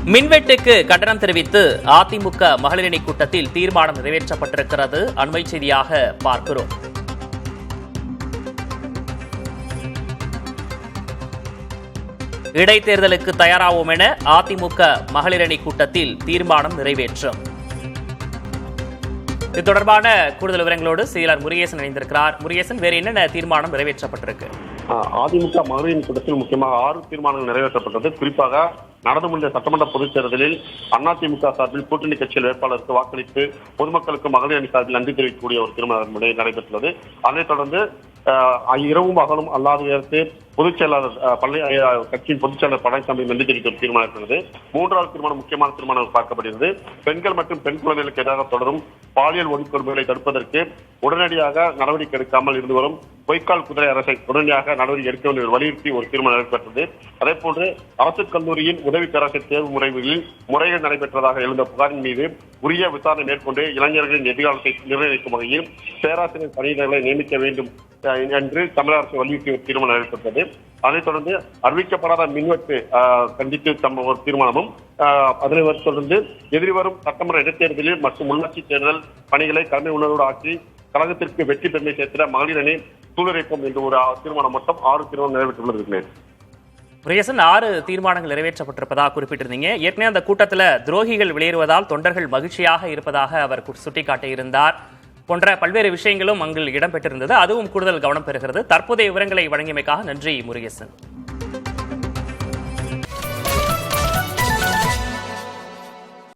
மின்வெட்டுக்கு கண்டனம் தெரிவித்து அதிமுக மகளிரணி கூட்டத்தில் தீர்மானம் நிறைவேற்றப்பட்டிருக்கிறது. அண்மை செய்தியாக பார்க்கிறோம். இடைத்தேர்தலுக்கு தயாராவோம் என அதிமுக மகளிரணி கூட்டத்தில் தீர்மானம் நிறைவேற்றும். இது தொடர்பான கூடுதல் விவரங்களோடு செயலர் முருகேசன் இணைந்திருக்கிறார். முருகேசன், வேறு என்னென்ன தீர்மானம் நிறைவேற்றப்பட்டிருக்கு? அதிமுக மகளிரின் கூட்டத்தில் முக்கியமாக 6 தீர்மானங்கள் நிறைவேற்றப்பட்டது. குறிப்பாக நடந்து முடிந்த சட்டமன்ற பொதுத் தேர்தலில் அதிமுக சார்பில் கூட்டணி கட்சியில் வேட்பாளருக்கு வாக்களித்து பொதுமக்களுக்கு மகளிர் அணி சார்பில் நன்றி தெரிவிக்கக்கூடிய ஒரு தீர்மானம் நடைபெற்றுள்ளது. அதைத் தொடர்ந்து இரவும் பகலும் அல்லாத நேரத்து பொதுச் செயலாளர் கட்சியின் பொதுச் செயலாளர் பழனிசாமி நன்றி தெரிவித்த ஒரு தீர்மானம் இருக்கிறது. 3வது தீர்மானம் முக்கியமான தீர்மானம் பார்க்கப்படுகிறது. பெண்கள் மற்றும் பெண் குழந்தைகளுக்கு எதிராக தொடரும் பாலியல் வன்கொடுமைகளை தடுப்பதற்கு உடனடியாக நடவடிக்கை எடுக்காமல் இருந்து வரும் பொய்க்கால் குதிரை அரசை உடனடியாக நடவடிக்கை எடுக்க வேண்டிய வலியுறுத்தி ஒரு தீர்மானம் நடைபெற்றது. அதே போன்று அரசு கல்லூரியின் உதவி பேராசிரியர் தேர்வு முறைகளில் முறைகள் நடைபெற்றதாக எழுந்த புகாரின் மீது உரிய விசாரணை மேற்கொண்டு இளைஞர்களின் எதிர்காலத்தை நிர்ணயிக்கும் வகையில் பேராசிரியர் பணியிடங்களை நியமிக்க வேண்டும் என்று தமிழக அரசு வலியுறுத்தி ஒரு தீர்மானம் நடைபெற்றது. அதைத் தொடர்ந்து அறிவிக்கப்படாத மின்வெட்டு கண்டித்து ஒரு தீர்மானமும் அதனைத் தொடர்ந்து எதிர்வரும் சட்டமன்ற இடைத்தேர்தலில் மற்றும் உள்ளாட்சி தேர்தல் பணிகளை கருணை உணர்வோடு ஆற்றி கழகத்திற்கு வெற்றி பெருமை சேர்த்திட மகளிர் அணி சூழலைப்போம் என்று ஒரு தீர்மானம் மட்டும் 6 தீர்மானம் நிறைவேற்றுள்ளது. முருகேசன், 6 தீர்மானங்கள் நிறைவேற்றப்பட்டிருப்பதாக குறிப்பிட்டிருந்தீங்க. ஏற்கனவே அந்த கூட்டத்தில் துரோகிகள் வெளியேறுவதால் தொண்டர்கள் மகிழ்ச்சியாக இருப்பதாக அவர் சுட்டிக்காட்டியிருந்தார். போன்ற பல்வேறு விஷயங்களும் அங்கு இடம்பெற்றிருந்தது. அதுவும் கூடுதல் கவனம் பெறுகிறது. தற்போதைய விவரங்களை வழங்கியமைக்காக நன்றி முருகேசன்.